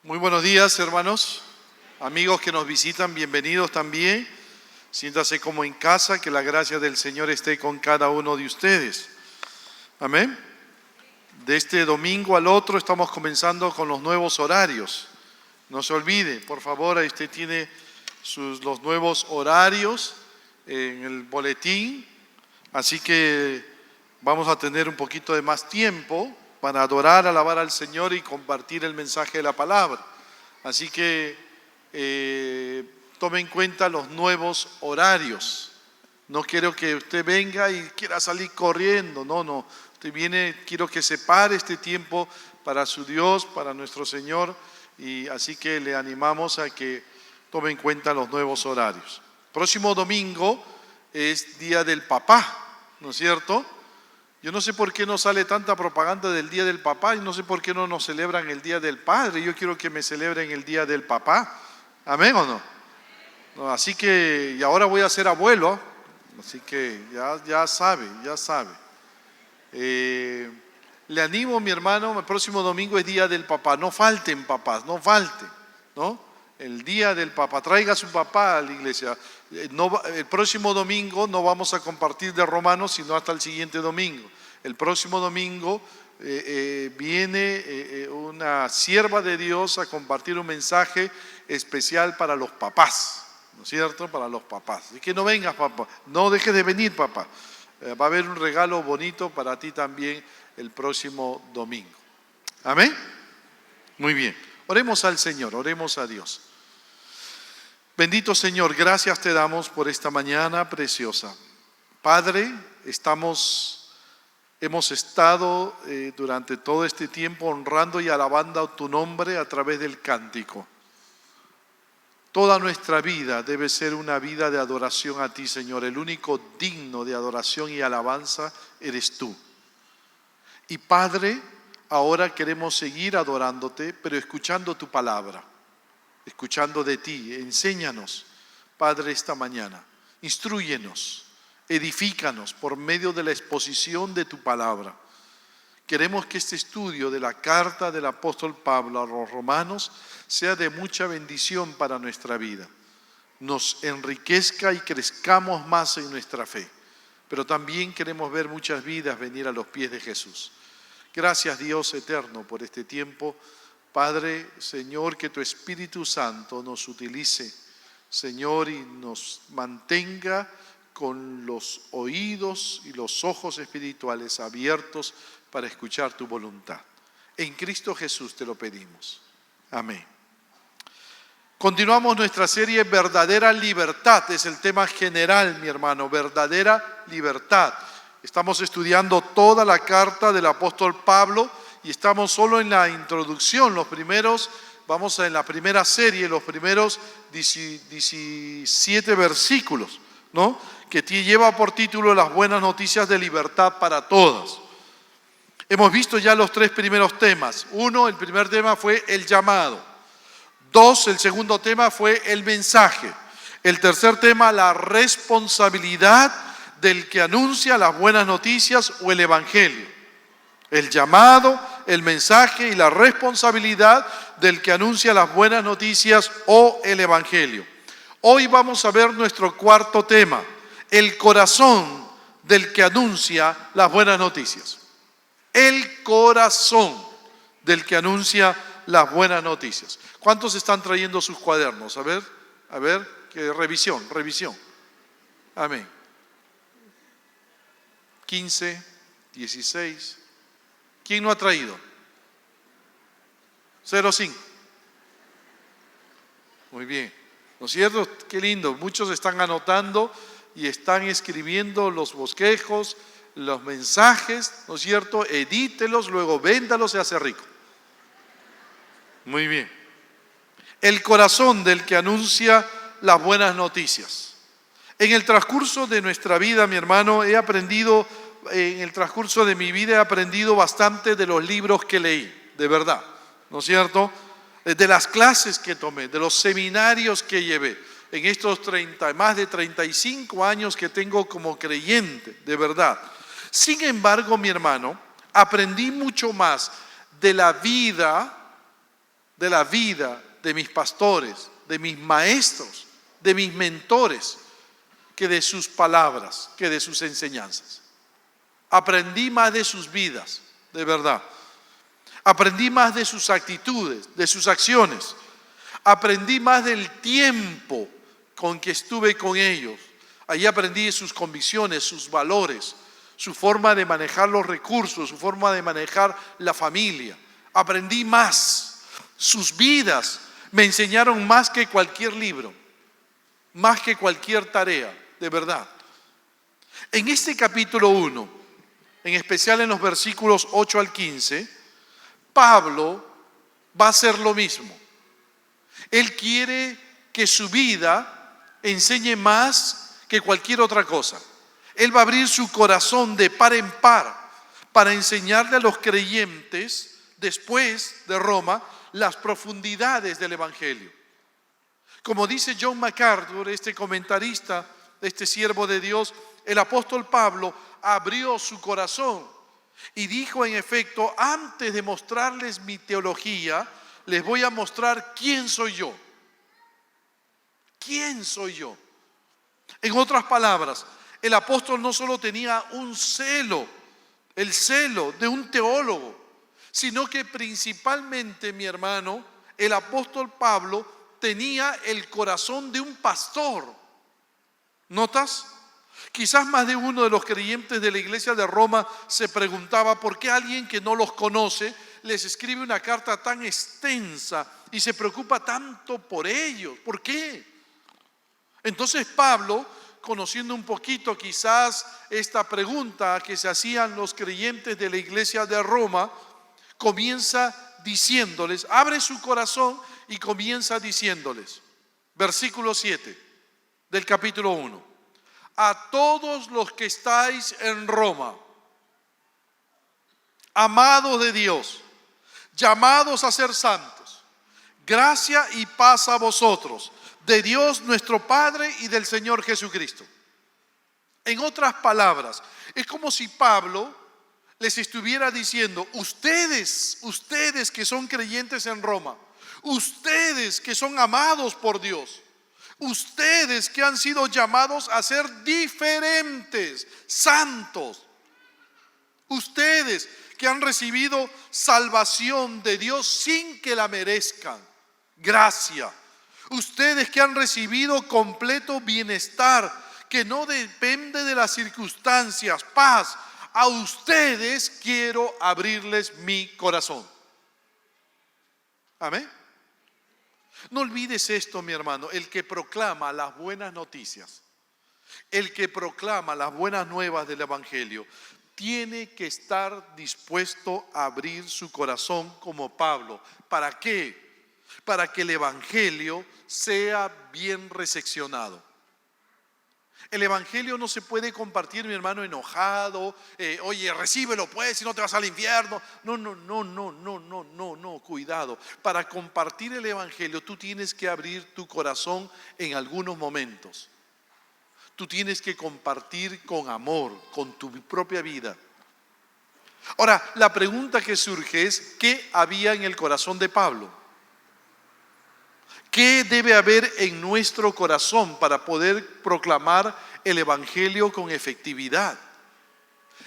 Muy buenos días, hermanos, amigos que nos visitan, bienvenidos también. Siéntase como en casa, que la gracia del Señor esté con cada uno de ustedes. Amén. De este domingo al otro estamos comenzando con los nuevos horarios. No se olvide, por favor, ahí usted tiene los nuevos horarios en el boletín. Así que vamos a tener un poquito de más tiempo para adorar, alabar al Señor y compartir el mensaje de la palabra. Así que tome en cuenta los nuevos horarios. No quiero que usted venga y quiera salir corriendo, no. Usted viene, quiero que separe este tiempo para su Dios, para nuestro Señor, y así que le animamos a que tome en cuenta los nuevos horarios. Próximo domingo es Día del Papá, ¿no es cierto? Yo no sé por qué no sale tanta propaganda del Día del Papá y no sé por qué no nos celebran el Día del Padre. Yo quiero que me celebren el Día del Papá. ¿Amén o no? No, así que, y ahora voy a ser abuelo, así que ya sabe. Le animo, mi hermano, el próximo domingo es Día del Papá. No falten papás, no falten, ¿no? El Día del Papá. Traiga a su papá a la iglesia. El próximo domingo no vamos a compartir de Romanos, sino hasta el siguiente domingo. El próximo domingo viene una sierva de Dios a compartir un mensaje especial para los papás, ¿no es cierto? Para los papás. Así que no vengas, papá. No dejes de venir, papá. Va a haber un regalo bonito para ti también el próximo domingo. ¿Amén? Muy bien. Oremos al Señor, oremos a Dios. Bendito Señor, gracias te damos por esta mañana preciosa. Padre, hemos estado durante todo este tiempo honrando y alabando tu nombre a través del cántico. Toda nuestra vida debe ser una vida de adoración a ti, Señor. El único digno de adoración y alabanza eres tú. Y Padre, ahora queremos seguir adorándote, pero escuchando tu palabra, escuchando de ti. Enséñanos, Padre, esta mañana. Instrúyenos, edifícanos por medio de la exposición de tu palabra. Queremos que este estudio de la carta del apóstol Pablo a los romanos sea de mucha bendición para nuestra vida. Nos enriquezca y crezcamos más en nuestra fe. Pero también queremos ver muchas vidas venir a los pies de Jesús. Gracias, Dios eterno, por este tiempo. Padre, Señor, que tu Espíritu Santo nos utilice, Señor, y nos mantenga con los oídos y los ojos espirituales abiertos para escuchar tu voluntad. En Cristo Jesús te lo pedimos. Amén. Continuamos nuestra serie Verdadera Libertad. Es el tema general, mi hermano, verdadera libertad. Estamos estudiando toda la carta del apóstol Pablo y estamos solo en la introducción. Vamos en la primera serie, los primeros 17 versículos, ¿no? Que lleva por título Las buenas noticias de libertad para todos. Hemos visto ya los tres primeros temas. El primer tema fue el llamado. 2, el segundo tema fue el mensaje. El tercer tema, la responsabilidad del que anuncia las buenas noticias o el evangelio. El llamado, el mensaje y la responsabilidad del que anuncia las buenas noticias o el evangelio. Hoy vamos a ver nuestro cuarto tema, el corazón del que anuncia las buenas noticias. El corazón del que anuncia las buenas noticias. ¿Cuántos están trayendo sus cuadernos? A ver, revisión. Amén. 15, 16. ¿Quién no ha traído? 05. Muy bien. ¿No es cierto? Qué lindo. Muchos están anotando y están escribiendo los bosquejos, los mensajes, ¿no es cierto? Edítelos, luego véndalos y hace rico. Muy bien. El corazón del que anuncia las buenas noticias. En el transcurso de nuestra vida, mi hermano, en el transcurso de mi vida he aprendido bastante de los libros que leí, de verdad, ¿no es cierto? De las clases que tomé, de los seminarios que llevé, en estos más de 35 años que tengo como creyente, de verdad. Sin embargo, mi hermano, aprendí mucho más de la vida de la vida de mis pastores, de mis maestros, de mis mentores, que de sus palabras, que de sus enseñanzas. Aprendí más de sus vidas, de verdad. Aprendí más de sus actitudes, de sus acciones. Aprendí más del tiempo con que estuve con ellos. Allí aprendí sus convicciones, sus valores, su forma de manejar los recursos, su forma de manejar la familia. Aprendí más. Sus vidas me enseñaron más que cualquier libro, más que cualquier tarea, de verdad. En este capítulo 1, en especial en los versículos 8 al 15, Pablo va a hacer lo mismo. Él quiere que su vida enseñe más que cualquier otra cosa. Él va a abrir su corazón de par en par para enseñarle a los creyentes después de Roma las profundidades del Evangelio. Como dice John MacArthur, este comentarista, este siervo de Dios, el apóstol Pablo abrió su corazón y dijo en efecto: antes de mostrarles mi teología, les voy a mostrar quién soy yo. ¿Quién soy yo? En otras palabras, el apóstol no solo tenía un celo, el celo de un teólogo, sino que principalmente, mi hermano, el apóstol Pablo tenía el corazón de un pastor. ¿Notas? Quizás más de uno de los creyentes de la iglesia de Roma se preguntaba por qué alguien que no los conoce les escribe una carta tan extensa y se preocupa tanto por ellos. ¿Por qué? Entonces Pablo, conociendo un poquito quizás esta pregunta que se hacían los creyentes de la iglesia de Roma, comienza diciéndoles, abre su corazón y comienza diciéndoles, versículo 7 del capítulo 1: a todos los que estáis en Roma, amados de Dios, llamados a ser santos, gracia y paz a vosotros, de Dios nuestro Padre y del Señor Jesucristo. En otras palabras, es como si Pablo les estuviera diciendo: ustedes que son creyentes en Roma, ustedes que son amados por Dios, ustedes que han sido llamados a ser diferentes, santos, ustedes que han recibido salvación de Dios sin que la merezcan, gracia, ustedes que han recibido completo bienestar que no depende de las circunstancias, paz, a ustedes quiero abrirles mi corazón. Amén. No olvides esto, mi hermano: el que proclama las buenas noticias, el que proclama las buenas nuevas del Evangelio, tiene que estar dispuesto a abrir su corazón como Pablo. ¿Para qué? Para que el Evangelio sea bien recepcionado. El Evangelio no se puede compartir, mi hermano, enojado. Oye, recíbelo pues, si no te vas al infierno. No, cuidado. Para compartir el Evangelio tú tienes que abrir tu corazón en algunos momentos. Tú tienes que compartir con amor, con tu propia vida. Ahora, la pregunta que surge es: ¿qué había en el corazón de Pablo? ¿Qué debe haber en nuestro corazón para poder proclamar el Evangelio con efectividad?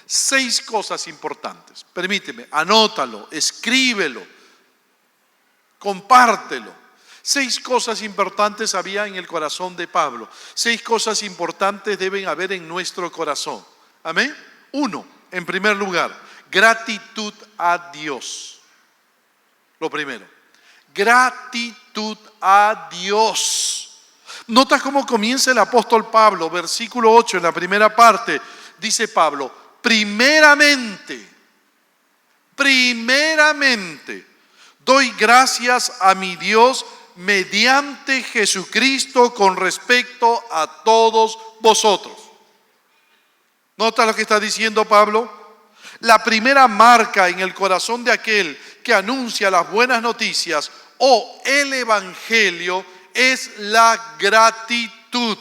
6 cosas importantes. Permíteme, anótalo, escríbelo, compártelo. 6 cosas importantes había en el corazón de Pablo. 6 cosas importantes deben haber en nuestro corazón. Amén. 1, en primer lugar, gratitud a Dios. Lo primero. Gratitud a Dios. Nota cómo comienza el apóstol Pablo, versículo 8, en la primera parte, dice Pablo: primeramente, doy gracias a mi Dios mediante Jesucristo con respecto a todos vosotros. ¿Nota lo que está diciendo Pablo? La primera marca en el corazón de aquel que anuncia las buenas noticias o el Evangelio es la gratitud.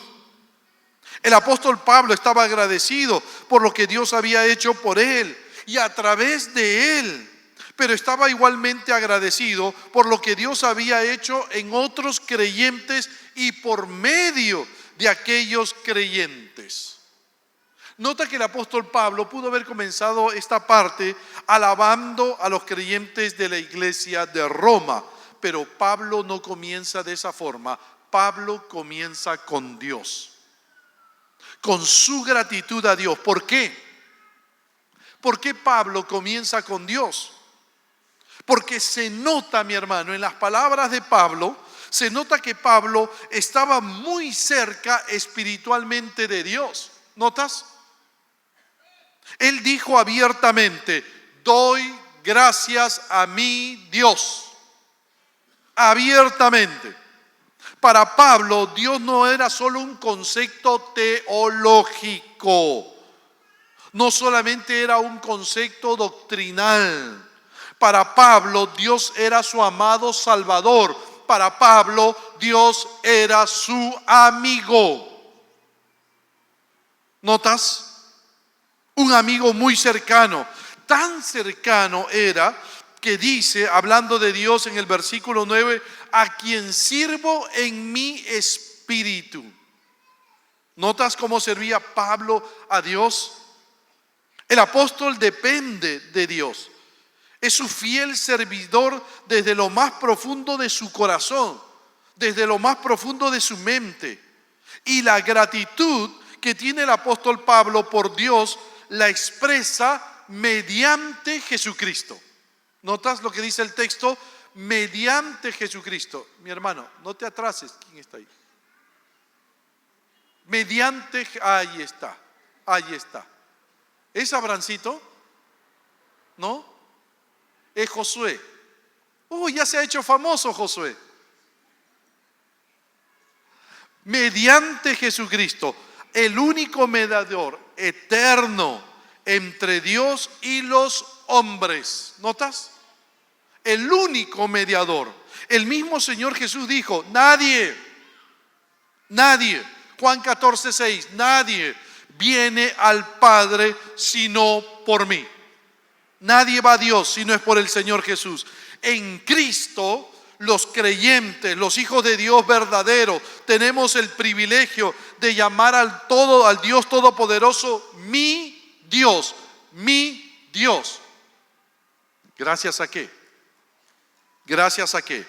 El apóstol Pablo estaba agradecido por lo que Dios había hecho por él y a través de él. pero estaba igualmente agradecido por lo que Dios había hecho en otros creyentes y por medio de aquellos creyentes. Nota que el apóstol Pablo pudo haber comenzado esta parte alabando a los creyentes de la iglesia de Roma, pero Pablo no comienza de esa forma. Pablo comienza con Dios, con su gratitud a Dios. ¿Por qué? ¿Por qué Pablo comienza con Dios? Porque se nota, mi hermano, en las palabras de Pablo, se nota que Pablo estaba muy cerca espiritualmente de Dios. ¿Notas? Él dijo abiertamente: doy gracias a mi Dios. Abiertamente. Para Pablo, Dios no era solo un concepto teológico, no solamente era un concepto doctrinal. Para Pablo, Dios era su amado Salvador. Para Pablo, Dios era su amigo. ¿Notas? Un amigo muy cercano. Tan cercano era que dice, hablando de Dios en el versículo 9, a quien sirvo en mi espíritu. ¿Notas cómo servía Pablo a Dios? El apóstol depende de Dios. Es su fiel servidor desde lo más profundo de su corazón, desde lo más profundo de su mente. Y la gratitud que tiene el apóstol Pablo por Dios la expresa mediante Jesucristo. ¿Notas lo que dice el texto? Mediante Jesucristo. Mi hermano, no te atrases. ¿Quién está ahí? Mediante, ahí está, ahí está. ¿Es Abrancito? ¿No? Es Josué. Ya se ha hecho famoso Josué. Mediante Jesucristo, el único mediador eterno entre Dios y los hombres. ¿Notas? El único mediador. El mismo Señor Jesús dijo: nadie, Juan 14:6, nadie viene al Padre sino por mí. Nadie va a Dios si no es por el Señor Jesús. En Cristo, los creyentes, los hijos de Dios verdaderos, tenemos el privilegio de llamar al Dios Todopoderoso mi Dios, mi Dios. ¿Gracias a qué? ¿Gracias a qué?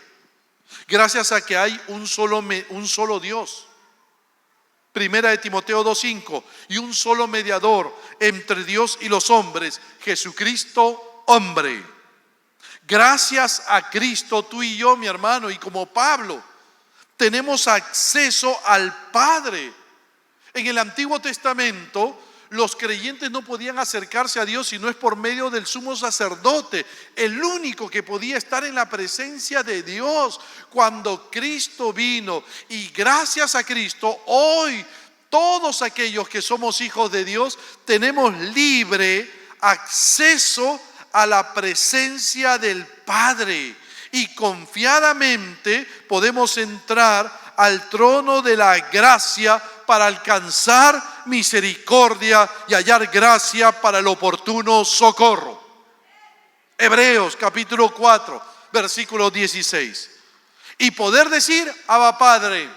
Gracias a que hay un solo Dios. Primera de Timoteo 2:5, y un solo mediador entre Dios y los hombres, Jesucristo hombre. Gracias a Cristo, tú y yo, mi hermano, y como Pablo, tenemos acceso al Padre. En el Antiguo Testamento, los creyentes no podían acercarse a Dios si no es por medio del sumo sacerdote, el único que podía estar en la presencia de Dios. Cuando Cristo vino, y gracias a Cristo, hoy todos aquellos que somos hijos de Dios tenemos libre acceso a la presencia del Padre, y confiadamente podemos entrar al trono de la gracia para alcanzar misericordia y hallar gracia para el oportuno socorro. Hebreos capítulo 4, versículo 16. Y poder decir: Abba Padre.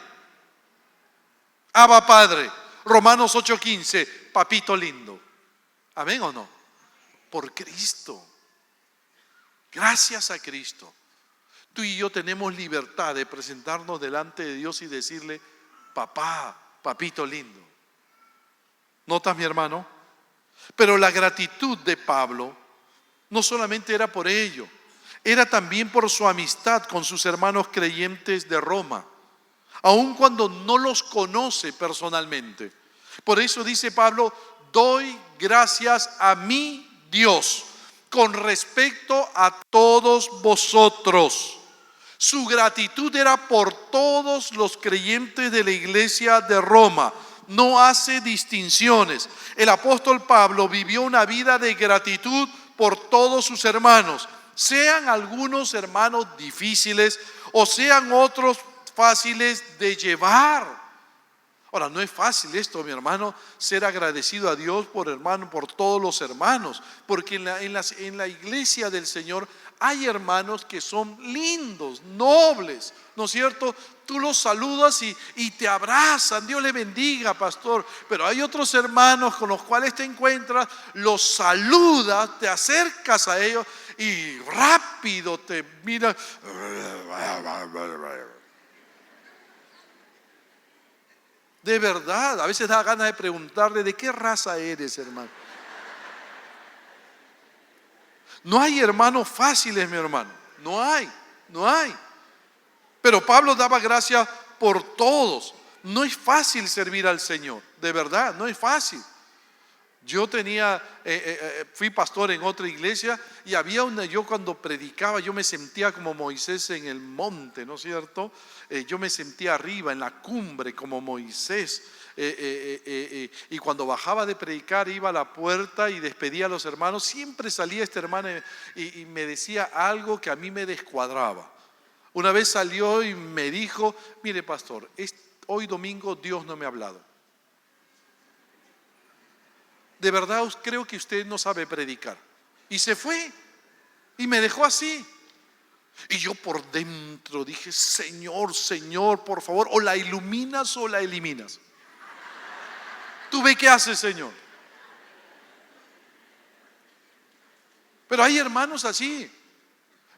Abba Padre. Romanos 8:15, papito lindo. ¿Amén o no? Por Cristo. Gracias a Cristo, tú y yo tenemos libertad de presentarnos delante de Dios y decirle: papá, papito lindo. ¿Notas, mi hermano? Pero la gratitud de Pablo no solamente era por ello, era también por su amistad con sus hermanos creyentes de Roma, aun cuando no los conoce personalmente. Por eso dice Pablo: doy gracias a mi Dios con respecto a todos vosotros. Su gratitud era por todos los creyentes de la iglesia de Roma. No hace distinciones. El apóstol Pablo vivió una vida de gratitud por todos sus hermanos, sean algunos hermanos difíciles o sean otros fáciles de llevar. Ahora, no es fácil esto, mi hermano, ser agradecido a Dios por todos los hermanos, porque en la iglesia del Señor hay hermanos que son lindos, nobles, ¿no es cierto? Tú los saludas y te abrazan, Dios le bendiga, pastor, pero hay otros hermanos con los cuales te encuentras, los saludas, te acercas a ellos y rápido te miran. De verdad, a veces da ganas de preguntarle: ¿de qué raza eres, hermano? No hay hermanos fáciles, mi hermano. No hay. Pero Pablo daba gracias por todos. No es fácil servir al Señor, de verdad, no es fácil. Yo fui pastor en otra iglesia y yo cuando predicaba, yo me sentía como Moisés en el monte, ¿no es cierto? Yo me sentía arriba, en la cumbre, como Moisés. Y cuando bajaba de predicar, iba a la puerta y despedía a los hermanos. Siempre salía este hermano y me decía algo que a mí me descuadraba. Una vez salió y me dijo: mire, pastor, hoy domingo Dios no me ha hablado. De verdad creo que usted no sabe predicar. Y se fue y me dejó así. Y yo por dentro dije: Señor, por favor, o la iluminas o la eliminas. ¿Tú ve qué haces, Señor? Pero hay hermanos así.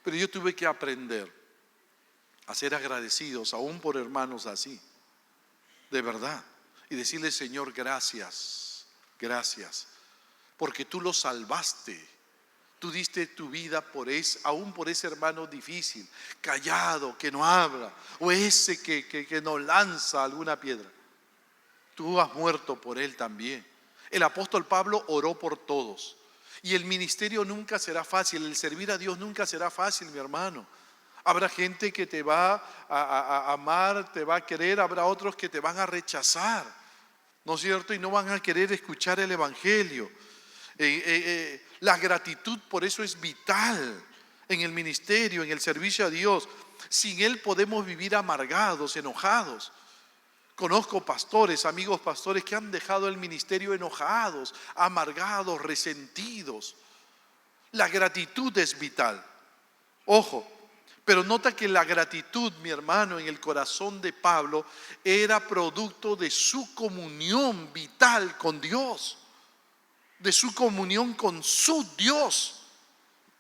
Pero yo tuve que aprender a ser agradecidos aún por hermanos así, de verdad, y decirle: Señor, gracias, porque tú los salvaste. Tú diste tu vida aún por ese hermano difícil, callado, que no habla, o ese que nos lanza alguna piedra. Tú has muerto por él también. El apóstol Pablo oró por todos. Y el ministerio nunca será fácil, el servir a Dios nunca será fácil, mi hermano. Habrá gente que te va a amar, te va a querer, habrá otros que te van a rechazar, ¿no es cierto? Y no van a querer escuchar el evangelio. La gratitud por eso es vital en el ministerio, en el servicio a Dios. Sin él podemos vivir amargados, enojados. Conozco pastores, amigos pastores, que han dejado el ministerio enojados, amargados, resentidos. La gratitud es vital. Ojo, pero nota que la gratitud, mi hermano, en el corazón de Pablo era producto de su comunión vital con Dios, de su comunión con su Dios.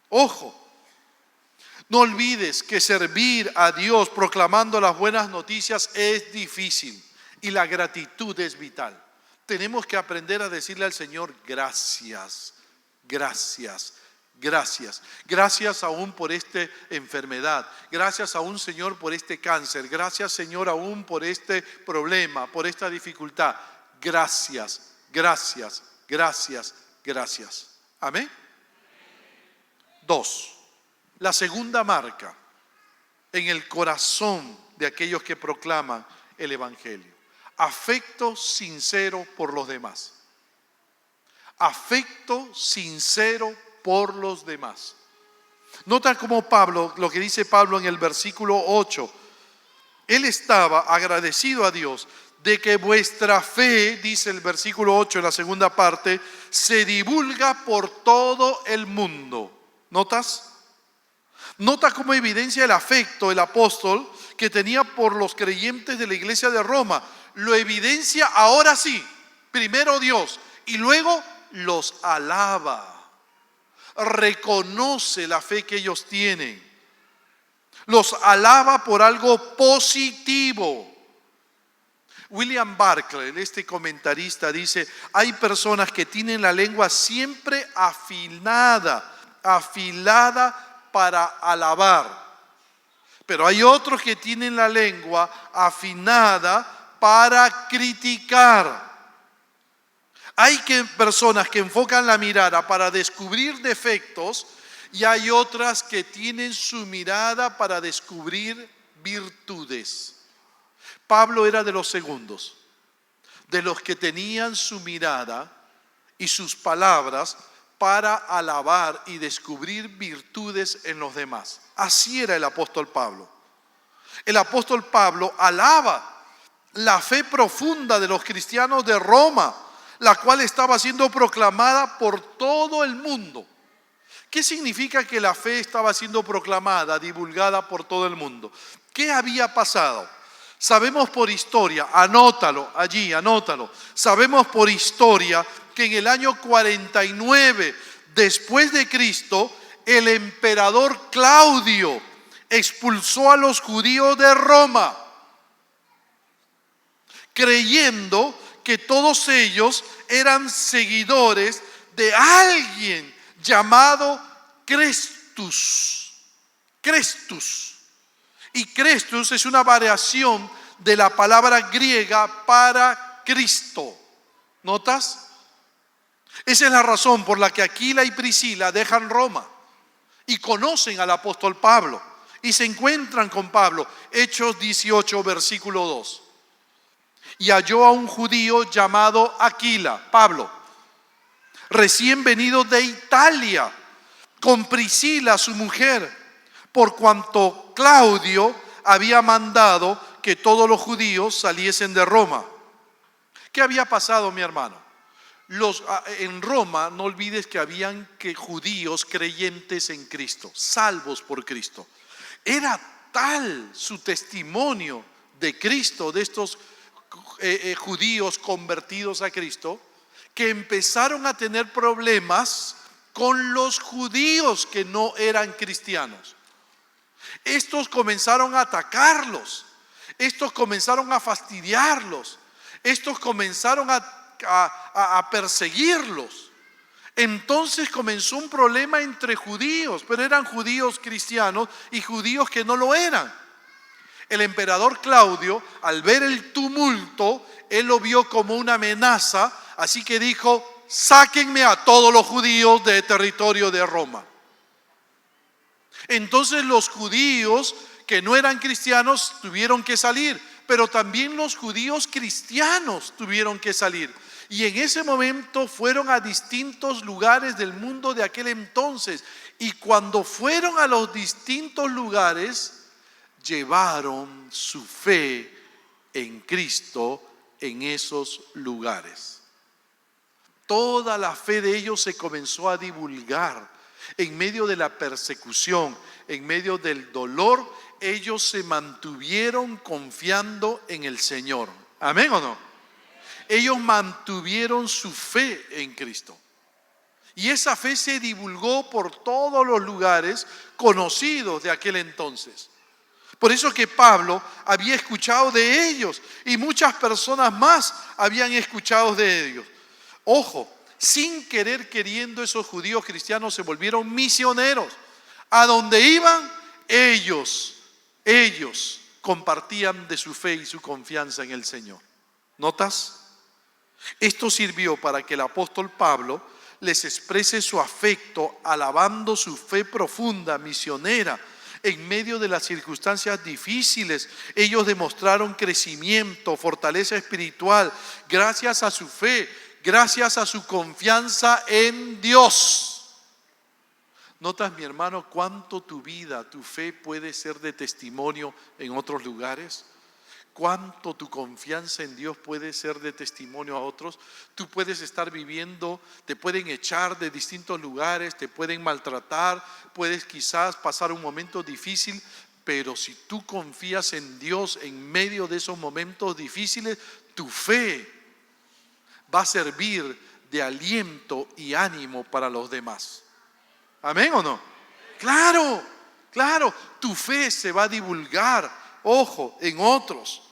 Ojo, no olvides que servir a Dios proclamando las buenas noticias es difícil y la gratitud es vital. Tenemos que aprender a decirle al Señor: gracias, gracias, gracias. Gracias aún por esta enfermedad. Gracias aún, Señor, por este cáncer. Gracias, Señor, aún por este problema, por esta dificultad. Gracias, gracias, gracias, gracias. Amén. 2. La segunda marca en el corazón de aquellos que proclaman el evangelio: afecto sincero por los demás. Afecto sincero por los demás. Nota cómo Pablo, lo que dice Pablo en el versículo 8, él estaba agradecido a Dios de que vuestra fe, dice el versículo 8 en la segunda parte, se divulga por todo el mundo. ¿Notas? Nota como evidencia el afecto el apóstol que tenía por los creyentes de la iglesia de Roma. Lo evidencia ahora sí, primero Dios y luego los alaba. Reconoce la fe que ellos tienen. Los alaba por algo positivo. William Barclay, este comentarista, dice: hay personas que tienen la lengua siempre afilada para alabar, pero hay otros que tienen la lengua afinada para criticar. Hay personas que enfocan la mirada para descubrir defectos y hay otras que tienen su mirada para descubrir virtudes. Pablo era de los segundos, de los que tenían su mirada y sus palabras para alabar y descubrir virtudes en los demás. Así era el apóstol Pablo. El apóstol Pablo alaba la fe profunda de los cristianos de Roma, la cual estaba siendo proclamada por todo el mundo. ¿Qué significa que la fe estaba siendo proclamada, divulgada por todo el mundo? ¿Qué había pasado? Sabemos por historia, anótalo allí, anótalo. Sabemos por historia que en el año 49 después de Cristo, el emperador Claudio expulsó a los judíos de Roma, creyendo que todos ellos eran seguidores de alguien llamado Crestus. Crestus. Y Crestus es una variación de la palabra griega para Cristo. ¿Notas? Esa es la razón por la que Aquila y Priscila dejan Roma y conocen al apóstol Pablo y se encuentran con Pablo. Hechos 18, versículo 2. Y halló a un judío llamado Aquila, Pablo, recién venido de Italia, con Priscila su mujer, por cuanto Claudio había mandado que todos los judíos saliesen de Roma. ¿Qué había pasado, mi hermano? En Roma, no olvides que habían judíos creyentes en Cristo, salvos por Cristo. Era tal su testimonio de Cristo, de estos judíos convertidos a Cristo, que empezaron a tener problemas con los judíos que no eran cristianos. Estos comenzaron a atacarlos, estos comenzaron a fastidiarlos, estos comenzaron a perseguirlos. Entonces comenzó un problema entre judíos, pero eran judíos cristianos y judíos que no lo eran. El emperador Claudio, al ver el tumulto, él lo vio como una amenaza, así que dijo: sáquenme a todos los judíos del territorio de Roma. Entonces los judíos que no eran cristianos tuvieron que salir, pero también los judíos cristianos tuvieron que salir. Y en ese momento fueron a distintos lugares del mundo de aquel entonces. Y cuando fueron a los distintos lugares, llevaron su fe en Cristo en esos lugares. Toda la fe de ellos se comenzó a divulgar. En medio de la persecución, en medio del dolor, ellos se mantuvieron confiando en el Señor. ¿Amén o no? Ellos mantuvieron su fe en Cristo. Y esa fe se divulgó por todos los lugares conocidos de aquel entonces. Por eso que Pablo había escuchado de ellos y muchas personas más habían escuchado de ellos. Ojo, sin querer queriendo, esos judíos cristianos se volvieron misioneros. A donde iban, ellos compartían de su fe y su confianza en el Señor. ¿Notas? Esto sirvió para que el apóstol Pablo les exprese su afecto, alabando su fe profunda, misionera. En medio de las circunstancias difíciles, ellos demostraron crecimiento, fortaleza espiritual, gracias a su fe, gracias a su confianza en Dios. ¿Notas, mi hermano, cuánto tu vida, tu fe puede ser de testimonio en otros lugares? ¿Cuánto tu confianza en Dios puede ser de testimonio a otros? Tú puedes estar viviendo, te pueden echar de distintos lugares, te pueden maltratar, puedes quizás pasar un momento difícil, pero si tú confías en Dios en medio de esos momentos difíciles, tu fe va a servir de aliento y ánimo para los demás. ¿Amén o no? Claro, claro, tu fe se va a divulgar. Ojo, en otros,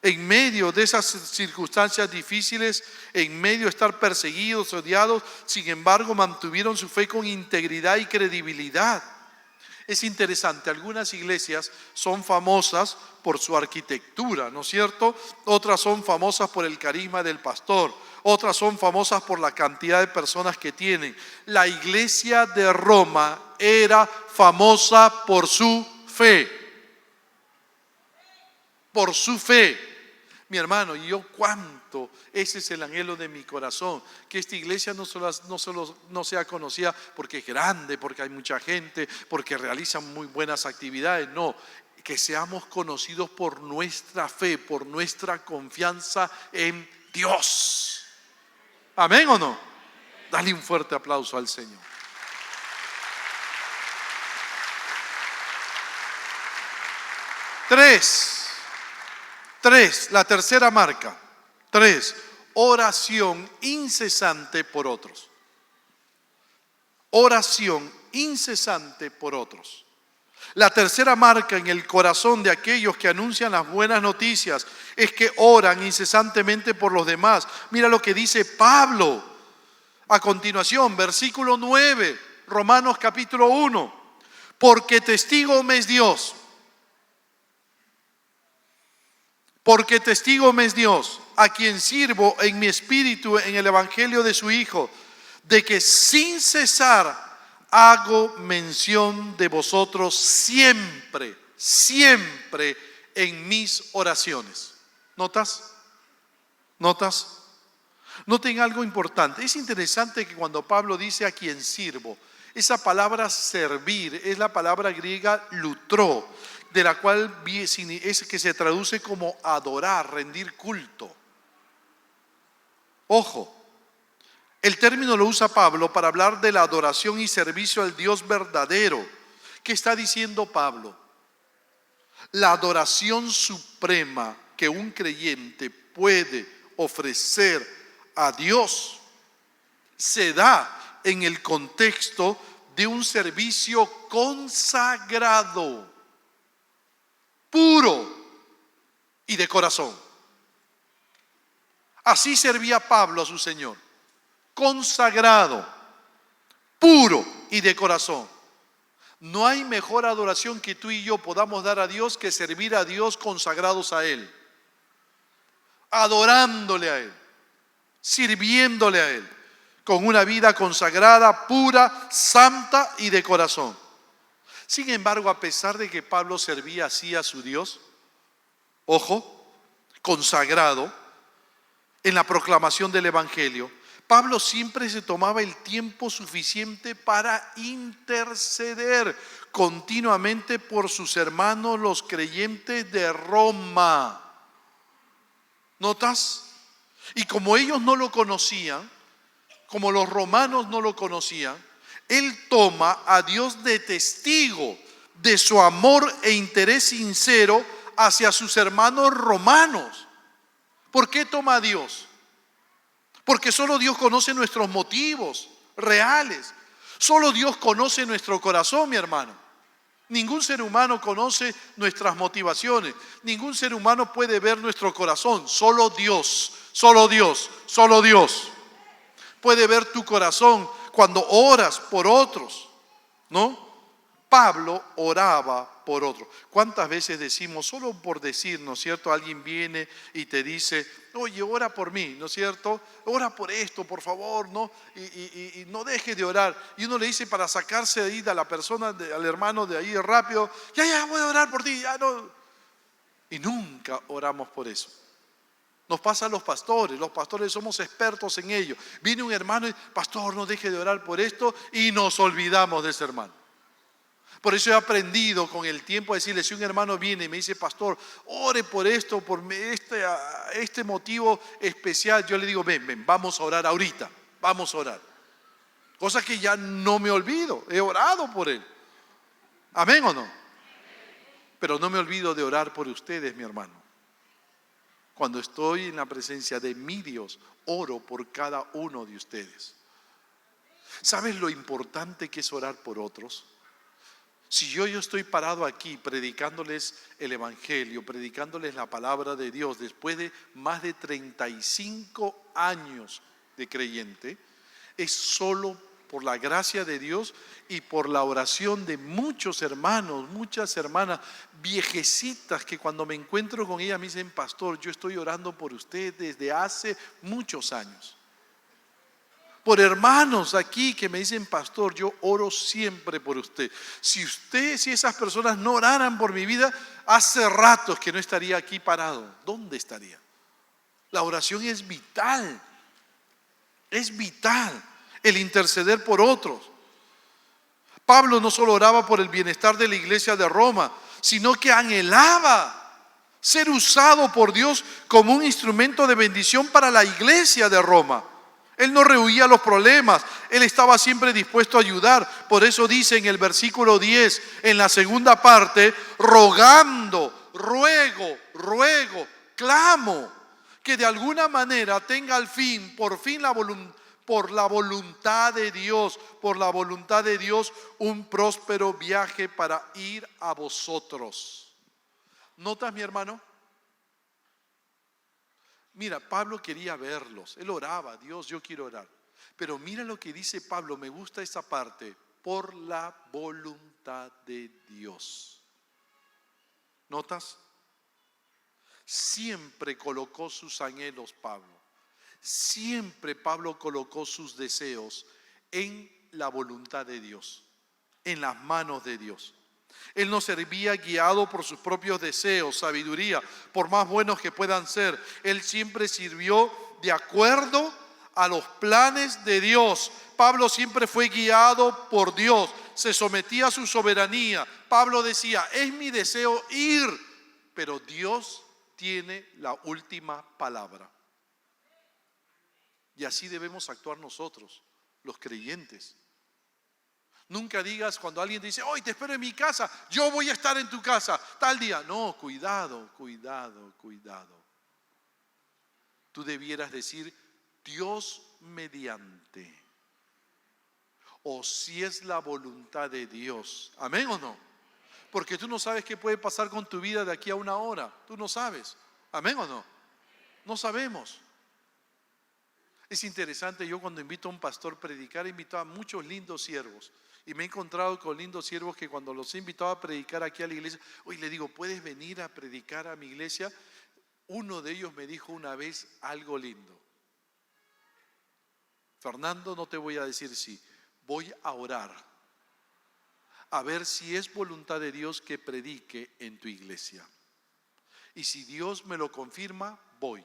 en medio de esas circunstancias difíciles, en medio de estar perseguidos, odiados, sin embargo mantuvieron su fe con integridad y credibilidad. Es interesante, algunas iglesias son famosas por su arquitectura, ¿no es cierto? Otras son famosas por el carisma del pastor, otras son famosas por la cantidad de personas que tienen. La iglesia de Roma era famosa por su fe. Por su fe. Mi hermano, y yo cuánto, ese es el anhelo de mi corazón, que esta iglesia no sea conocida porque es grande, porque hay mucha gente, porque realizan muy buenas actividades. No, que seamos conocidos por nuestra fe, por nuestra confianza en Dios. ¿Amén o no? Dale un fuerte aplauso al Señor. Tres, la tercera marca. 3, oración incesante por otros. Oración incesante por otros. La tercera marca en el corazón de aquellos que anuncian las buenas noticias es que oran incesantemente por los demás. Mira lo que dice Pablo a continuación, versículo 9, Romanos capítulo 1. Porque testigo me es Dios. Porque testigo me es Dios, a quien sirvo en mi espíritu en el evangelio de su Hijo, de que sin cesar hago mención de vosotros siempre, siempre en mis oraciones. ¿Notas? ¿Notas? Noten algo importante. Es interesante que cuando Pablo dice a quien sirvo, esa palabra servir es la palabra griega lutro, de la cual es que se traduce como adorar, rendir culto. Ojo, el término lo usa Pablo para hablar de la adoración y servicio al Dios verdadero. ¿Qué está diciendo Pablo? La adoración suprema que un creyente puede ofrecer a Dios se da en el contexto de un servicio consagrado, puro y de corazón. Así servía Pablo a su Señor, consagrado, puro y de corazón. No hay mejor adoración que tú y yo podamos dar a Dios que servir a Dios consagrados a Él, adorándole a Él, sirviéndole a Él, con una vida consagrada, pura, santa y de corazón. Sin embargo, a pesar de que Pablo servía así a su Dios, ojo, consagrado, en la proclamación del Evangelio, Pablo siempre se tomaba el tiempo suficiente para interceder continuamente por sus hermanos, los creyentes de Roma. ¿Notas? Y como ellos no lo conocían, como los romanos no lo conocían, él toma a Dios de testigo de su amor e interés sincero hacia sus hermanos romanos. ¿Por qué toma a Dios? Porque solo Dios conoce nuestros motivos reales. Solo Dios conoce nuestro corazón, mi hermano. Ningún ser humano conoce nuestras motivaciones. Ningún ser humano puede ver nuestro corazón. Solo Dios, solo Dios, solo Dios puede ver tu corazón cuando oras por otros, ¿no? Pablo oraba por otros. ¿Cuántas veces decimos, solo por decir, ¿no es cierto? Alguien viene y te dice, oye, ora por mí, ¿no es cierto? Ora por esto, por favor, ¿no? Y no dejes de orar. Y uno le dice para sacarse de ahí a la persona, al hermano de ahí rápido, ya, voy a orar por ti, ya no. Y nunca oramos por eso. Nos pasa a los pastores somos expertos en ello. Viene un hermano y, pastor, no deje de orar por esto, y nos olvidamos de ese hermano. Por eso he aprendido con el tiempo a decirle, si un hermano viene y me dice, pastor, ore por esto, por este motivo especial, yo le digo, ven, vamos a orar ahorita, vamos a orar. Cosa que ya no me olvido, he orado por él. ¿Amén o no? Pero no me olvido de orar por ustedes, mi hermano. Cuando estoy en la presencia de mi Dios, oro por cada uno de ustedes. ¿Sabes lo importante que es orar por otros? Si yo estoy parado aquí predicándoles el Evangelio, predicándoles la palabra de Dios, después de más de 35 años de creyente, es solo por la gracia de Dios y por la oración de muchos hermanos, muchas hermanas viejecitas que cuando me encuentro con ellas me dicen, pastor, yo estoy orando por usted desde hace muchos años. Por hermanos aquí que me dicen, pastor, yo oro siempre por usted. Si esas personas no oraran por mi vida, hace ratos que no estaría aquí parado. ¿Dónde estaría? La oración es vital. Es vital el interceder por otros. Pablo no solo oraba por el bienestar de la iglesia de Roma, sino que anhelaba ser usado por Dios como un instrumento de bendición para la iglesia de Roma. Él no rehuía los problemas, él estaba siempre dispuesto a ayudar. Por eso dice en el versículo 10, en la segunda parte, rogando, ruego, clamo, que de alguna manera tenga al fin, por fin por la voluntad de Dios, un próspero viaje para ir a vosotros. ¿Notas, mi hermano? Mira, Pablo quería verlos, él oraba, Dios, yo quiero orar. Pero mira lo que dice Pablo, me gusta esa parte, por la voluntad de Dios. ¿Notas? Siempre colocó sus anhelos Pablo, siempre Pablo colocó sus deseos en la voluntad de Dios, en las manos de Dios. Él no servía guiado por sus propios deseos, sabiduría, por más buenos que puedan ser. Él siempre sirvió de acuerdo a los planes de Dios. Pablo siempre fue guiado por Dios, se sometía a su soberanía. Pablo decía, es mi deseo ir, pero Dios tiene la última palabra. Y así debemos actuar nosotros, los creyentes. Nunca digas cuando alguien te dice, hoy te espero en mi casa, yo voy a estar en tu casa tal día. No, cuidado. Tú debieras decir, Dios mediante. O si es la voluntad de Dios. ¿Amén o no? Porque tú no sabes qué puede pasar con tu vida de aquí a una hora. Tú no sabes. ¿Amén o no? No sabemos. Es interesante, yo cuando invito a un pastor a predicar, he invitado a muchos lindos siervos. Y me he encontrado con lindos siervos que cuando los he invitado a predicar aquí a la iglesia, hoy le digo, ¿puedes venir a predicar a mi iglesia? Uno de ellos me dijo una vez algo lindo. Fernando, no te voy a decir sí, voy a orar a ver si es voluntad de Dios que predique en tu iglesia. Y si Dios me lo confirma, voy.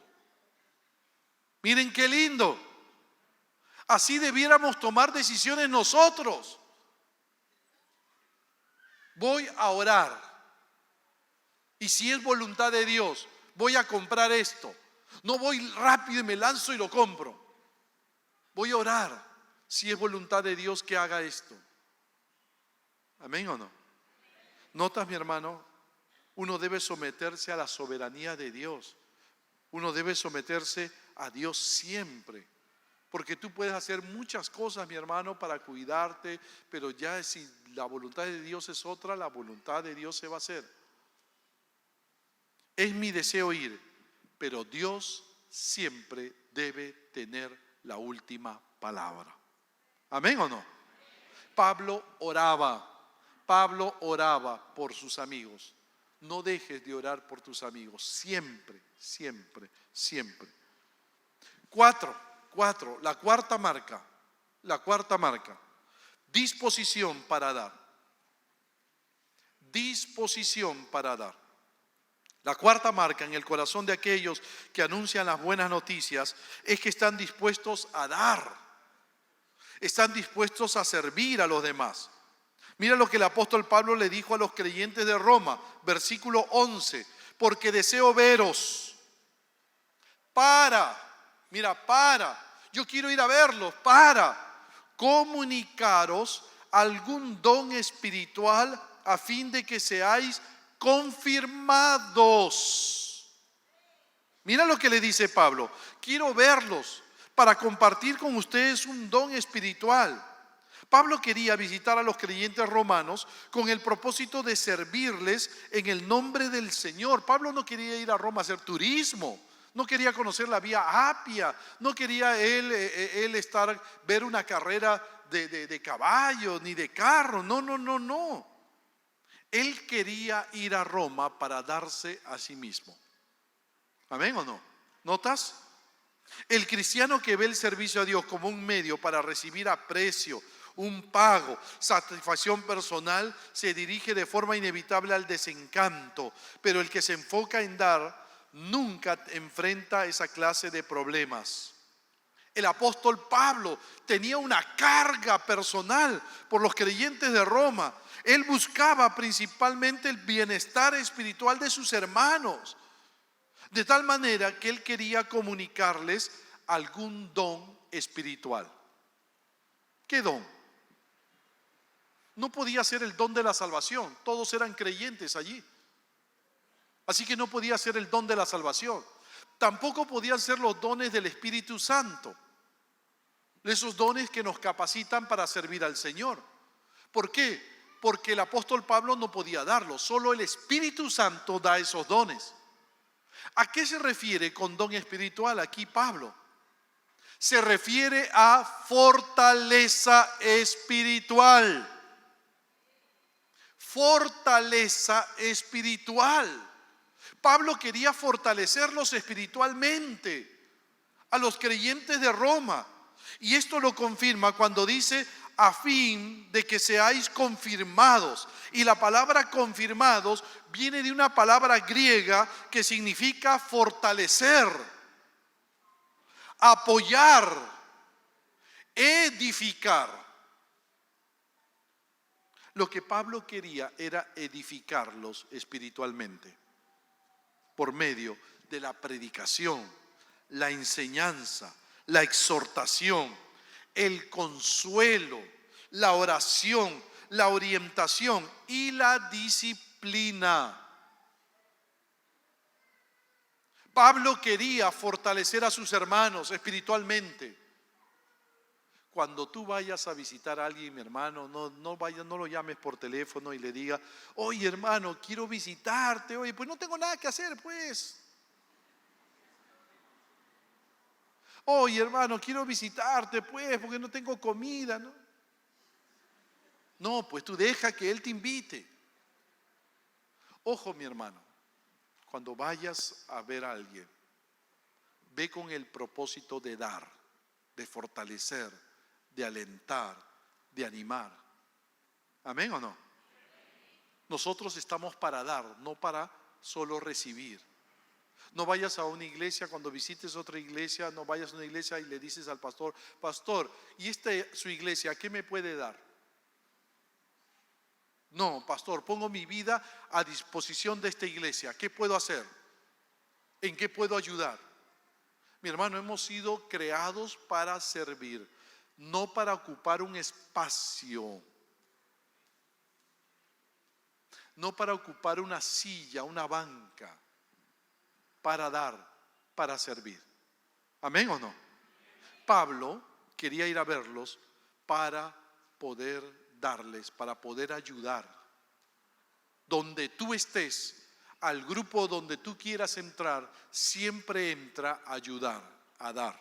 Miren qué lindo. Así debiéramos tomar decisiones nosotros. Voy a orar. Y si es voluntad de Dios, voy a comprar esto. No voy rápido y me lanzo y lo compro. Voy a orar si es voluntad de Dios que haga esto. ¿Amén o no? ¿Notas, mi hermano? Uno debe someterse a la soberanía de Dios. Uno debe someterse a Dios siempre. Porque tú puedes hacer muchas cosas, mi hermano, para cuidarte, pero ya si la voluntad de Dios es otra, la voluntad de Dios se va a hacer. Es mi deseo ir, pero Dios siempre debe tener la última palabra. ¿Amén o no? Pablo oraba por sus amigos. No dejes de orar por tus amigos, siempre. Cuatro, la cuarta marca, disposición para dar. La cuarta marca en el corazón de aquellos que anuncian las buenas noticias es que están dispuestos a dar, están dispuestos a servir a los demás. Mira lo que el apóstol Pablo le dijo a los creyentes de Roma, versículo 11, porque deseo veros yo quiero ir a verlos para comunicaros algún don espiritual a fin de que seáis confirmados. Mira lo que le dice Pablo, quiero verlos para compartir con ustedes un don espiritual. Pablo quería visitar a los creyentes romanos con el propósito de servirles en el nombre del Señor. Pablo no quería ir a Roma a hacer turismo, no quería conocer la vía Apia, no quería él ver una carrera de caballos ni de carro, no. Él quería ir a Roma para darse a sí mismo. ¿Amén o no? ¿Notas? El cristiano que ve el servicio a Dios como un medio para recibir aprecio, un pago, satisfacción personal, se dirige de forma inevitable al desencanto. Pero el que se enfoca en dar nunca enfrenta esa clase de problemas. El apóstol Pablo tenía una carga personal por los creyentes de Roma. Él buscaba principalmente el bienestar espiritual de sus hermanos, de tal manera que él quería comunicarles algún don espiritual. ¿Qué don? No podía ser el don de la salvación, todos eran creyentes allí. Así que no podía ser el don de la salvación. Tampoco podían ser los dones del Espíritu Santo, esos dones que nos capacitan para servir al Señor. ¿Por qué? Porque el apóstol Pablo no podía darlos, solo el Espíritu Santo da esos dones. ¿A qué se refiere con don espiritual aquí Pablo? Se refiere a fortaleza espiritual. Fortaleza espiritual. Pablo quería fortalecerlos espiritualmente a los creyentes de Roma. Y esto lo confirma cuando dice a fin de que seáis confirmados. Y la palabra confirmados viene de una palabra griega que significa fortalecer, apoyar, edificar. Lo que Pablo quería era edificarlos espiritualmente por medio de la predicación, la enseñanza, la exhortación, el consuelo, la oración, la orientación y la disciplina. Pablo quería fortalecer a sus hermanos espiritualmente. Cuando tú vayas a visitar a alguien, mi hermano, no lo llames por teléfono y le digas, oye hermano, quiero visitarte, oye, pues no tengo nada que hacer, pues. Oye hermano, quiero visitarte, pues, porque no tengo comida, ¿no? No, pues tú deja que Él te invite. Ojo, mi hermano, cuando vayas a ver a alguien, ve con el propósito de dar, de fortalecer, de alentar, de animar. ¿Amén o no? Nosotros estamos para dar, no para solo recibir. No vayas a una iglesia, cuando visites otra iglesia, no vayas a una iglesia y le dices al pastor, pastor, ¿y su iglesia qué me puede dar? No, pastor, pongo mi vida a disposición de esta iglesia. ¿Qué puedo hacer? ¿En qué puedo ayudar? Mi hermano, hemos sido creados para servir, no para ocupar un espacio, no para ocupar una silla, una banca, para dar, para servir. ¿Amén o no? Pablo quería ir a verlos para poder darles, para poder ayudar. Donde tú estés, al grupo donde tú quieras entrar, siempre entra a ayudar, a dar,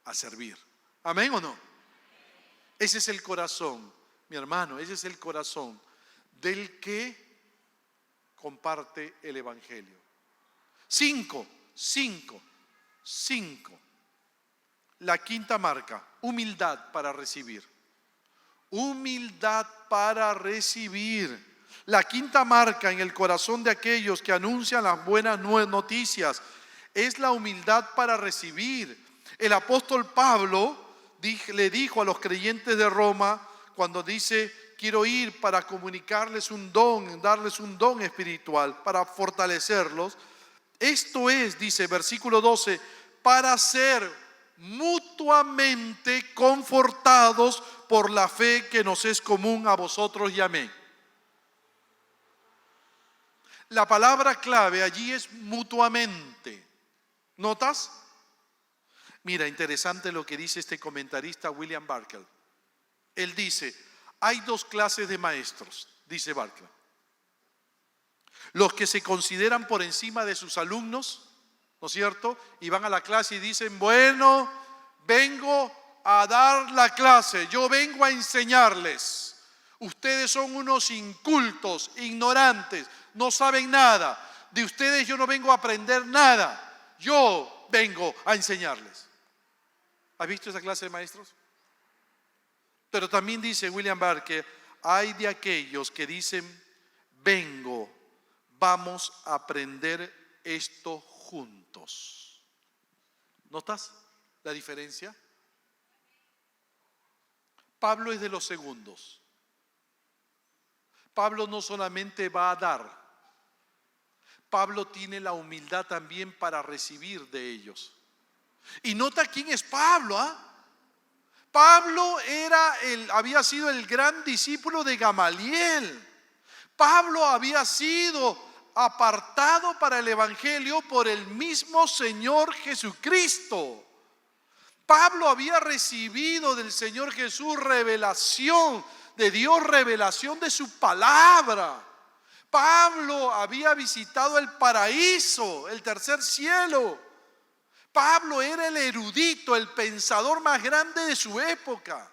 a servir. ¿Amén o no? Ese es el corazón, mi hermano, ese es el corazón del que comparte el Evangelio. 5. La quinta marca, humildad para recibir. Humildad para recibir. La quinta marca en el corazón de aquellos que anuncian las buenas noticias es la humildad para recibir. El apóstol Pablo le dijo a los creyentes de Roma, cuando dice, quiero ir para comunicarles un don, darles un don espiritual, para fortalecerlos. Esto es, dice versículo 12, para ser mutuamente confortados por la fe que nos es común a vosotros y a mí. La palabra clave allí es mutuamente. ¿Notas? Mira, interesante lo que dice este comentarista William Barclay. Él dice, hay dos clases de maestros, dice Barclay. Los que se consideran por encima de sus alumnos, ¿no es cierto? Y van a la clase y dicen, bueno, vengo a dar la clase, yo vengo a enseñarles. Ustedes son unos incultos, ignorantes, no saben nada. De ustedes yo no vengo a aprender nada, yo vengo a enseñarles. ¿Has visto esa clase de maestros? Pero también dice William Barr que hay de aquellos que dicen, vengo, vamos a aprender esto juntos. ¿Notas la diferencia? Pablo es de los segundos. Pablo no solamente va a dar, Pablo tiene la humildad también para recibir de ellos. Y nota quién es Pablo, ¿ah? Pablo había sido el gran discípulo de Gamaliel. Pablo había sido apartado para el evangelio por el mismo Señor Jesucristo. Pablo había recibido del Señor Jesús revelación de Dios, revelación de su palabra. Pablo había visitado el paraíso, el tercer cielo. Pablo era el erudito, el pensador más grande de su época.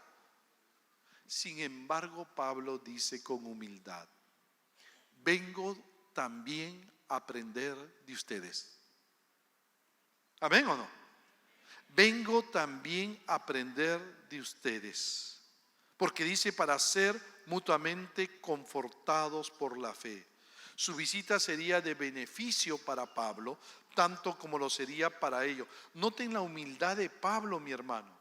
Sin embargo, Pablo dice con humildad: vengo también a aprender de ustedes. ¿Amén o no? Vengo también a aprender de ustedes. Porque dice, para ser mutuamente confortados por la fe. Su visita sería de beneficio para Pablo, tanto como lo sería para ellos. Noten la humildad de Pablo, mi hermano.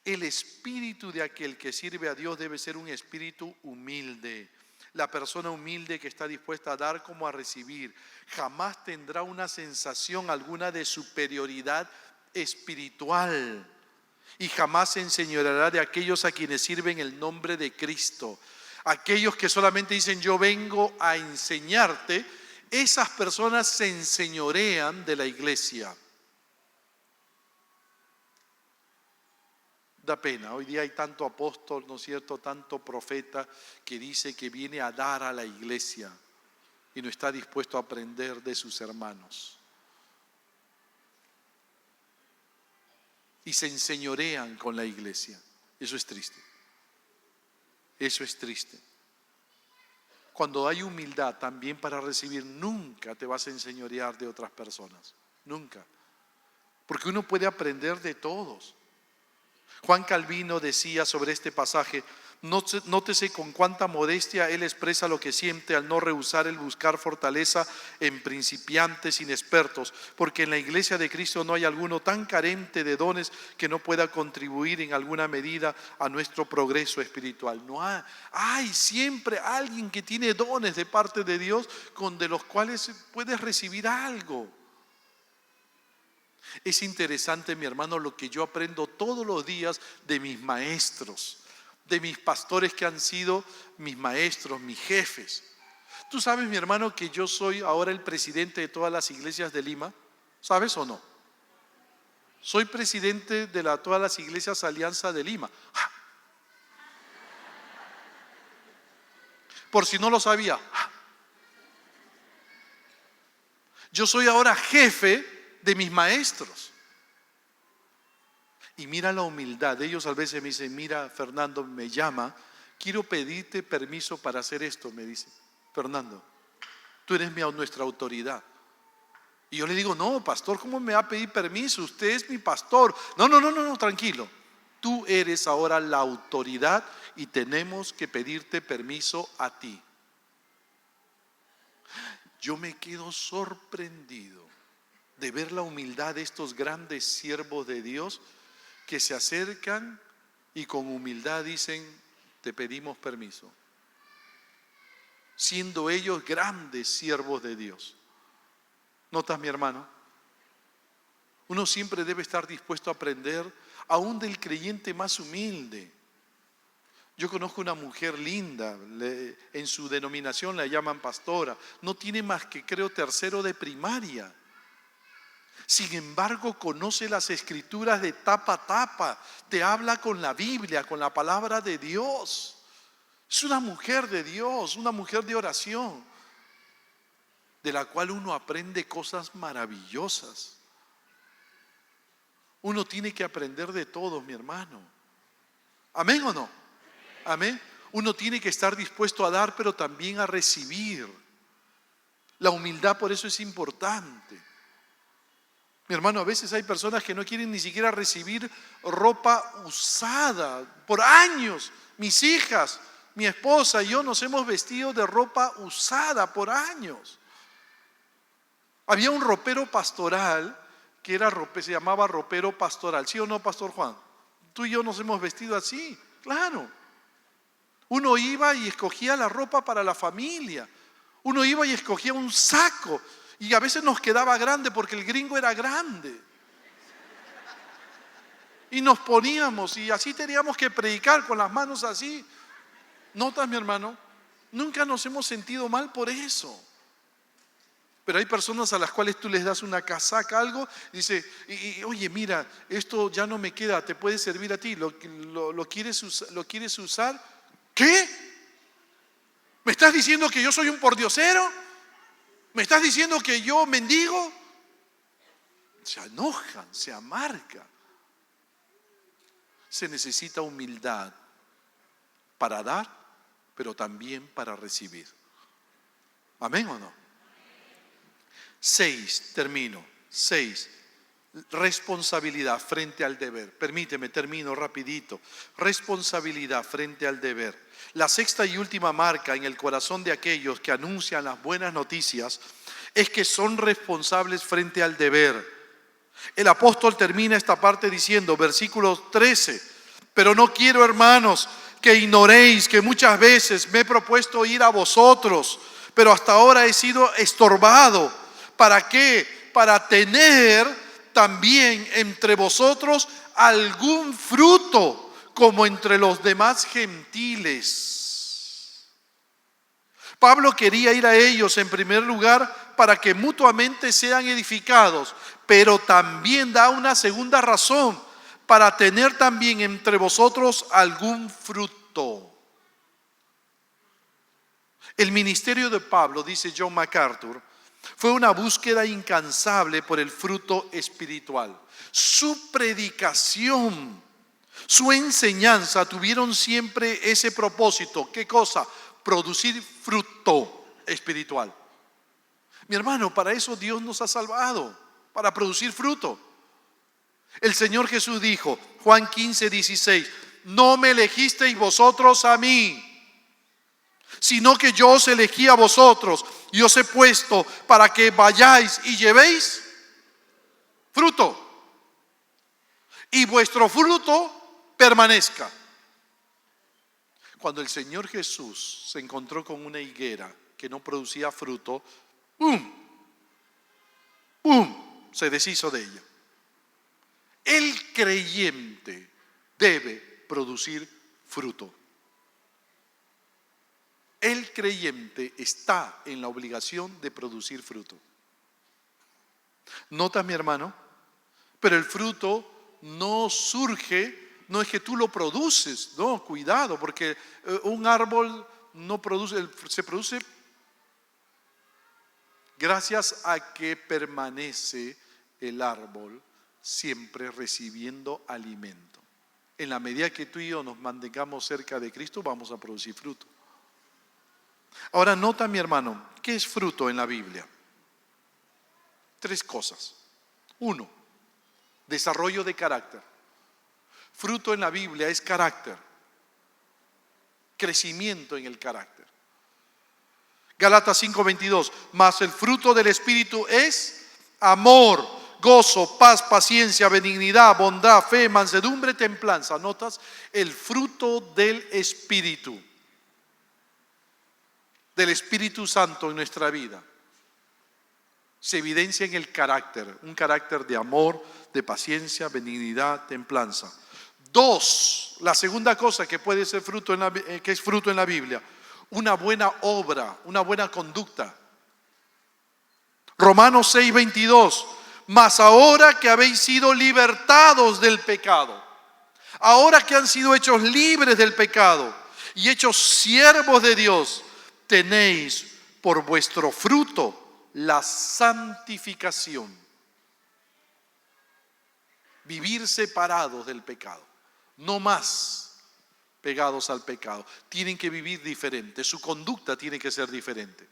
El espíritu de aquel que sirve a Dios debe ser un espíritu humilde. La persona humilde que está dispuesta a dar como a recibir jamás tendrá una sensación alguna de superioridad espiritual y jamás se enseñoreará de aquellos a quienes sirven el nombre de Cristo. Aquellos que solamente dicen yo vengo a enseñarte, esas personas se enseñorean de la iglesia. Da pena, hoy día hay tanto apóstol, ¿no es cierto?, tanto profeta que dice que viene a dar a la iglesia y no está dispuesto a aprender de sus hermanos. Y se enseñorean con la iglesia. Eso es triste. Eso es triste. Cuando hay humildad también para recibir, nunca te vas a enseñorear de otras personas. Nunca. Porque uno puede aprender de todos. Juan Calvino decía sobre este pasaje: nótese con cuánta modestia él expresa lo que siente al no rehusar el buscar fortaleza en principiantes inexpertos, porque en la iglesia de Cristo no hay alguno tan carente de dones que no pueda contribuir en alguna medida a nuestro progreso espiritual. No hay siempre alguien que tiene dones de parte de Dios de los cuales puedes recibir algo. Es interesante, mi hermano, lo que yo aprendo todos los días de mis maestros, de mis pastores que han sido mis maestros, mis jefes. Tú sabes, mi hermano, que yo soy ahora el presidente de todas las iglesias de Lima. ¿Sabes o no? Soy presidente de todas las iglesias Alianza de Lima. Por si no lo sabía. Yo soy ahora jefe de mis maestros. Y mira la humildad. Ellos a veces me dicen: mira, Fernando, me llama, quiero pedirte permiso para hacer esto. Me dice: Fernando, tú eres nuestra autoridad. Y yo le digo: no, pastor, ¿cómo me va a pedir permiso? Usted es mi pastor. No, tranquilo. Tú eres ahora la autoridad y tenemos que pedirte permiso a ti. Yo me quedo sorprendido de ver la humildad de estos grandes siervos de Dios que se acercan y con humildad dicen: te pedimos permiso, siendo ellos grandes siervos de Dios. ¿Notas, mi hermano? Uno siempre debe estar dispuesto a aprender, aún del creyente más humilde. Yo conozco una mujer linda, en su denominación la llaman pastora, no tiene más que, creo, tercero de primaria. Sin embargo, conoce las escrituras de tapa a tapa, te habla con la Biblia, con la palabra de Dios. Es una mujer de Dios, una mujer de oración, de la cual uno aprende cosas maravillosas. Uno tiene que aprender de todo, mi hermano. ¿Amén o no? Amén. Uno tiene que estar dispuesto a dar, pero también a recibir. La humildad por eso es importante. Mi hermano, a veces hay personas que no quieren ni siquiera recibir ropa usada. Por años, mis hijas, mi esposa y yo nos hemos vestido de ropa usada por años. Había un ropero pastoral que se llamaba ropero pastoral. ¿Sí o no, Pastor Juan? Tú y yo nos hemos vestido así, claro. Uno iba y escogía la ropa para la familia. Uno iba y escogía un saco. Y a veces nos quedaba grande porque el gringo era grande. Y nos poníamos y así teníamos que predicar con las manos así. ¿Notas, mi hermano? Nunca nos hemos sentido mal por eso. Pero hay personas a las cuales tú les das una casaca, algo, y dice, oye, mira, esto ya no me queda, te puede servir a ti, ¿lo quieres usar? ¿Qué? ¿Me estás diciendo que yo soy un pordiosero? ¿Me estás diciendo que yo mendigo? Se enojan, se amargan. Se necesita humildad para dar, pero también para recibir. ¿Amén o no? 6, termino. 6, responsabilidad frente al deber. Permíteme, termino rapidito. Responsabilidad frente al deber. La sexta y última marca en el corazón de aquellos que anuncian las buenas noticias es que son responsables frente al deber. El apóstol termina esta parte diciendo, versículo 13, pero no quiero, hermanos, que ignoréis que muchas veces me he propuesto ir a vosotros, pero hasta ahora he sido estorbado. ¿Para qué? Para tener también entre vosotros algún fruto, como entre los demás gentiles. Pablo quería ir a ellos en primer lugar para que mutuamente sean edificados, pero también da una segunda razón, para tener también entre vosotros algún fruto. El ministerio de Pablo, dice John MacArthur, fue una búsqueda incansable por el fruto espiritual. Su predicación, su enseñanza tuvieron siempre ese propósito. ¿Qué cosa? Producir fruto espiritual. Mi hermano, para eso Dios nos ha salvado, para producir fruto. El Señor Jesús dijo, Juan 15:16, no me elegisteis vosotros a mí, sino que yo os elegí a vosotros y os he puesto para que vayáis y llevéis fruto, y vuestro fruto permanezca. Cuando el Señor Jesús se encontró con una higuera que no producía fruto, se deshizo de ella. El creyente debe producir fruto. El creyente está en la obligación de producir fruto. ¿Nota, mi hermano? Pero el fruto no surge, no es que tú lo produces, no, cuidado, porque un árbol no produce, se produce gracias a que permanece el árbol siempre recibiendo alimento. En la medida que tú y yo nos mantengamos cerca de Cristo, vamos a producir fruto. Ahora nota, mi hermano, ¿qué es fruto en la Biblia? 3 cosas. 1, desarrollo de carácter. Fruto en la Biblia es carácter, crecimiento en el carácter. Gálatas 5:22, mas el fruto del Espíritu es amor, gozo, paz, paciencia, benignidad, bondad, fe, mansedumbre, templanza. ¿Notas? El fruto del Espíritu Santo en nuestra vida se evidencia en el carácter, un carácter de amor, de paciencia, benignidad, templanza. 2, la segunda cosa que puede ser fruto que es fruto en la Biblia, una buena obra, una buena conducta. Romanos 6:22, mas ahora que habéis sido libertados del pecado, ahora que han sido hechos libres del pecado y hechos siervos de Dios, tenéis por vuestro fruto la santificación. Vivir separados del pecado, no más pegados al pecado. Tienen que vivir diferente, su conducta tiene que ser diferente.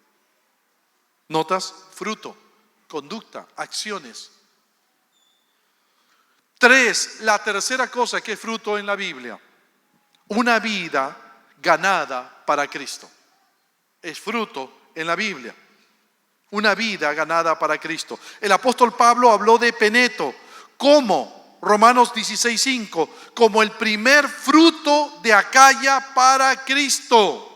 ¿Notas? Fruto, conducta, acciones. 3, la tercera cosa que es fruto en la Biblia, una vida ganada para Cristo. Es fruto en la Biblia, una vida ganada para Cristo. El apóstol Pablo habló de peneto. ¿Cómo? Romanos 16:5, como el primer fruto de Acaya para Cristo.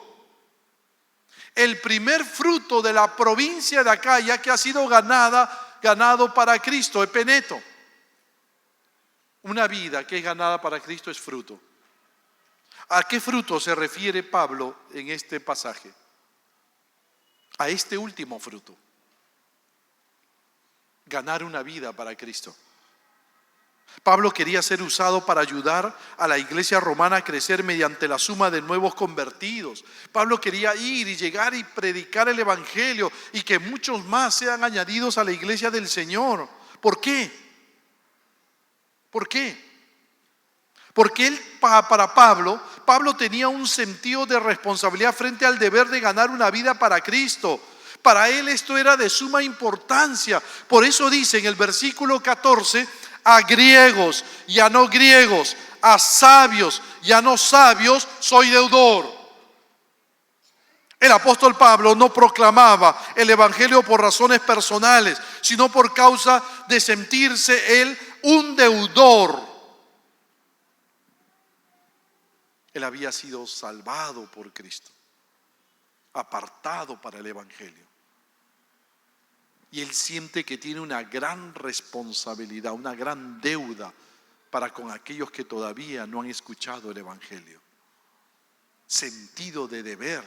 El primer fruto de la provincia de Acaya que ha sido ganado para Cristo, epeneto. Una vida que es ganada para Cristo es fruto. ¿A qué fruto se refiere Pablo en este pasaje? A este último fruto. Ganar una vida para Cristo. Pablo quería ser usado para ayudar a la iglesia romana a crecer mediante la suma de nuevos convertidos. Pablo quería ir y llegar y predicar el evangelio y que muchos más sean añadidos a la iglesia del Señor. ¿Por qué? ¿Por qué? Porque para Pablo tenía un sentido de responsabilidad frente al deber de ganar una vida para Cristo. Para él esto era de suma importancia. Por eso dice en el versículo 14, a griegos y a no griegos, a sabios y a no sabios, soy deudor. El apóstol Pablo no proclamaba el evangelio por razones personales, sino por causa de sentirse él un deudor. Él había sido salvado por Cristo, apartado para el evangelio. Y él siente que tiene una gran responsabilidad, una gran deuda para con aquellos que todavía no han escuchado el evangelio. Sentido de deber.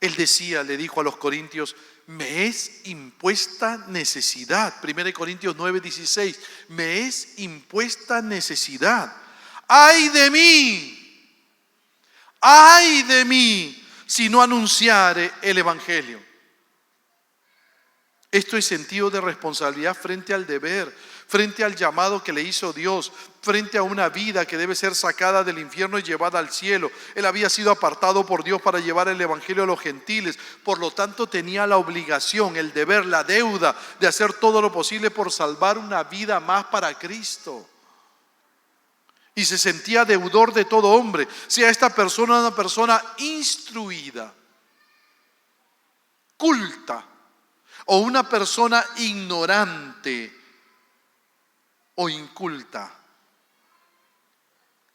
Él decía, le dijo a los corintios, me es impuesta necesidad. 1 Corintios 9:16, me es impuesta necesidad. ¡Ay de mí, si no anunciare el evangelio! Esto es sentido de responsabilidad frente al deber, frente al llamado que le hizo Dios, frente a una vida que debe ser sacada del infierno y llevada al cielo. Él había sido apartado por Dios para llevar el evangelio a los gentiles. Por lo tanto, tenía la obligación, el deber, la deuda de hacer todo lo posible por salvar una vida más para Cristo. Y se sentía deudor de todo hombre, sea esta persona una persona instruida, culta, o una persona ignorante o inculta,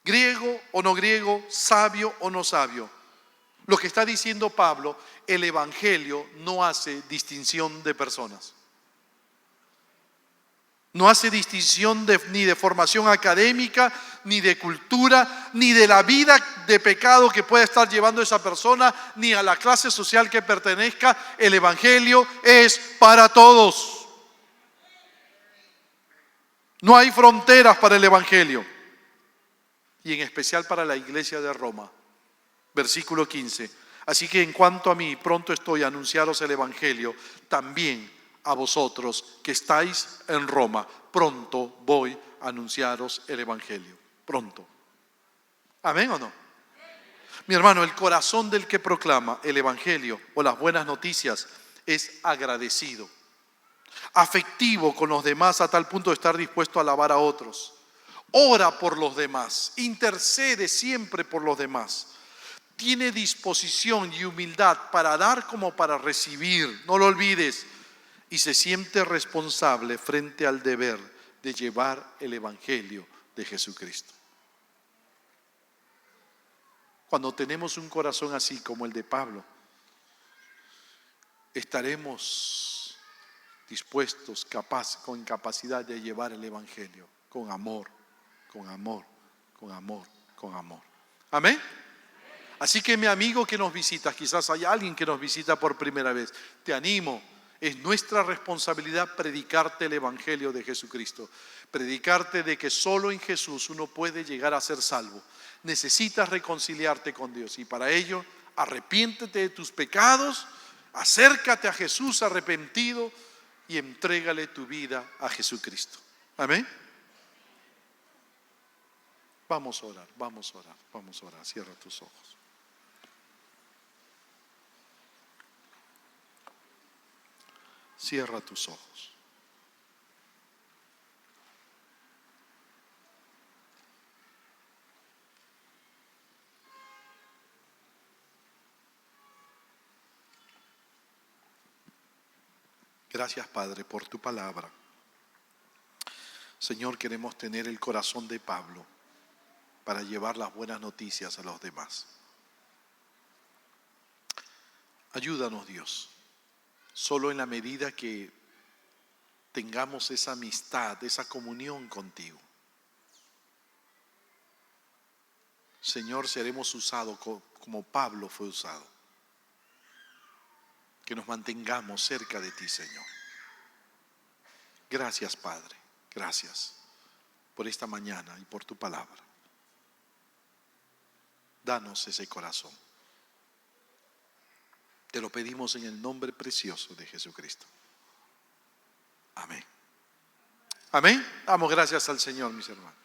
griego o no griego, sabio o no sabio. Lo que está diciendo Pablo, el evangelio no hace distinción de personas. No hace distinción ni de formación académica, ni de cultura, ni de la vida de pecado que pueda estar llevando esa persona, ni a la clase social que pertenezca. El evangelio es para todos. No hay fronteras para el evangelio. Y en especial para la iglesia de Roma. Versículo 15. Así que en cuanto a mí, pronto estoy a anunciaros el evangelio, también a vosotros que estáis en Roma, pronto voy a anunciaros el evangelio. Pronto. ¿Amén o no? Mi hermano, el corazón del que proclama el evangelio o las buenas noticias es agradecido, afectivo con los demás a tal punto de estar dispuesto a alabar a otros. Ora por los demás, intercede siempre por los demás. Tiene disposición y humildad para dar como para recibir, no lo olvides. Y se siente responsable frente al deber de llevar el evangelio de Jesucristo. Cuando tenemos un corazón así como el de Pablo, estaremos dispuestos, con capacidad de llevar el evangelio, con amor, con amor, con amor, con amor. ¿Amén? Así que mi amigo que nos visita, quizás hay alguien que nos visita por primera vez, te animo. Es nuestra responsabilidad predicarte el evangelio de Jesucristo. Predicarte de que solo en Jesús uno puede llegar a ser salvo. Necesitas reconciliarte con Dios y para ello arrepiéntete de tus pecados, acércate a Jesús arrepentido y entrégale tu vida a Jesucristo. Amén. Vamos a orar, vamos a orar, vamos a orar. Cierra tus ojos. Cierra tus ojos. Gracias, Padre, por tu palabra. Señor, queremos tener el corazón de Pablo para llevar las buenas noticias a los demás. Ayúdanos, Dios. Solo en la medida que tengamos esa amistad, esa comunión contigo, Señor, seremos usados como Pablo fue usado. Que nos mantengamos cerca de ti, Señor. Gracias, Padre. Gracias por esta mañana y por tu palabra. Danos ese corazón. Te lo pedimos en el nombre precioso de Jesucristo. Amén. Amén. Damos gracias al Señor, mis hermanos.